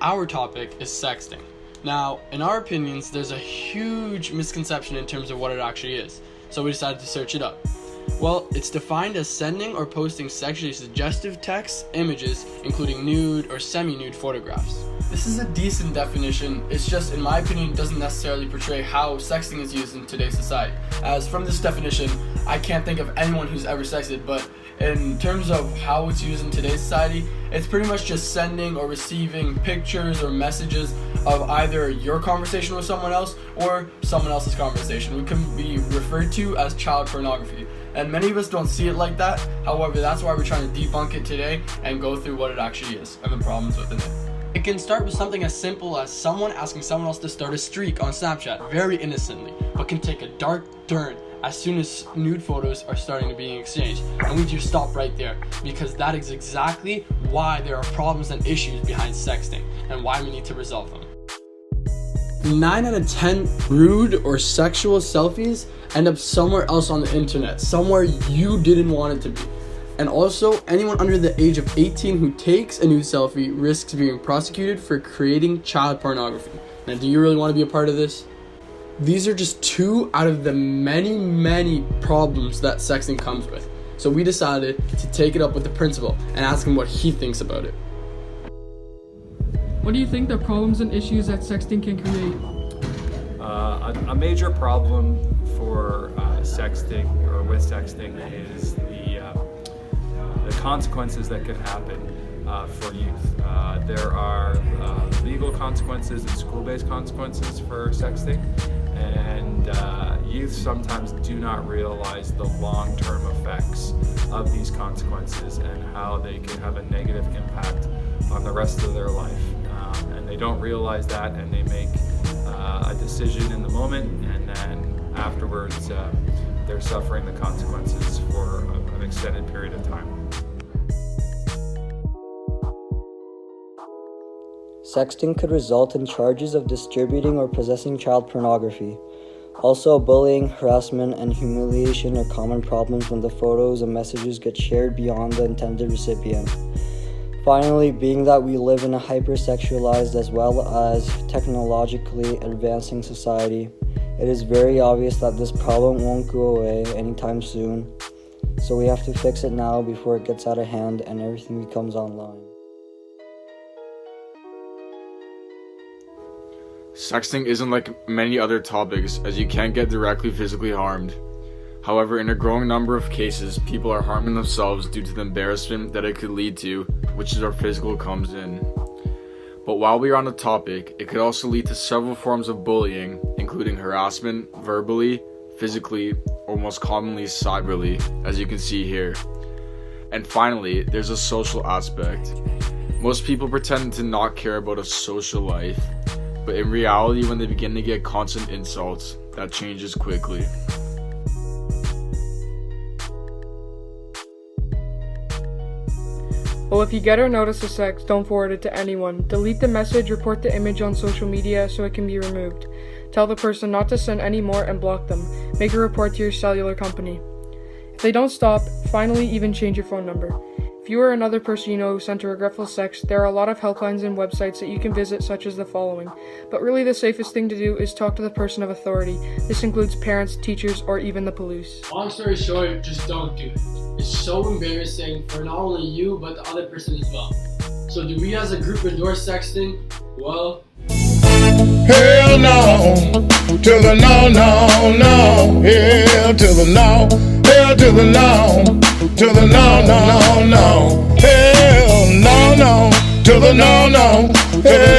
Our topic is sexting. Now, in our opinions, there's a huge misconception in terms of what it actually is, so we decided to search it up. Well, it's defined as sending or posting sexually suggestive texts, images, including nude or semi-nude photographs. This is a decent definition, it's just, in my opinion, doesn't necessarily portray how sexting is used in today's society. As from this definition, I can't think of anyone who's ever sexted, but in terms of how it's used in today's society, it's pretty much just sending or receiving pictures or messages of either your conversation with someone else or someone else's conversation, which can be referred to as child pornography. And many of us don't see it like that. However, that's why we're trying to debunk it today and go through what it actually is and the problems within it. It can start with something as simple as someone asking someone else to start a streak on Snapchat very innocently, but can take a dark turn as soon as nude photos are starting to be exchanged. And we just stop right there, because that is exactly why there are problems and issues behind sexting and why we need to resolve them. 9 out of 10 rude or sexual selfies end up somewhere else on the internet, somewhere you didn't want it to be. And also, anyone under the age of 18 who takes a nude selfie risks being prosecuted for creating child pornography. Now, do you really want to be a part of this? These are just 2 out of the many problems that sexting comes with. So we decided to take it up with the principal and ask him what he thinks about it. What do you think the problems and issues that sexting can create? A major problem for sexting or with sexting is the consequences that can happen for youth. There are legal consequences and school-based consequences for sexting, and youth sometimes do not realize the long-term effects of these consequences and how they can have a negative impact on the rest of their life. And they don't realize that, and they make a decision in the moment, and then afterwards they're suffering the consequences for an extended period of time. Sexting could result in charges of distributing or possessing child pornography. Also, bullying, harassment, and humiliation are common problems when the photos and messages get shared beyond the intended recipient. Finally, being that we live in a hypersexualized as well as technologically advancing society, it is very obvious that this problem won't go away anytime soon. So we have to fix it now before it gets out of hand and everything becomes online. Sexting isn't like many other topics, as you can't get directly physically harmed. However, in a growing number of cases, people are harming themselves due to the embarrassment that it could lead to, which is where physical comes in. But while we are on the topic, it could also lead to several forms of bullying, including harassment, verbally, physically, or most commonly cyberly, as you can see here. And finally, there's a social aspect. Most people pretend to not care about a social life, but in reality, when they begin to get constant insults, that changes quickly. Well, if you get or notice a sex, don't forward it to anyone. Delete the message, report the image on social media so it can be removed. Tell the person not to send any more and block them. Make a report to your cellular company. If they don't stop, finally even change your phone number. If you or another person you know who sent a regretful sext, there are a lot of helplines and websites that you can visit, such as the following. But really the safest thing to do is talk to the person of authority. This includes parents, teachers, or even the police. Long story short, just don't do it. It's so embarrassing for not only you, but the other person as well. So do we as a group endorse sexting? Well, hell no, to the no, no, no, hell to the no, hell to the no, to the no, no, no, no, hell no, no, to the no, no, hell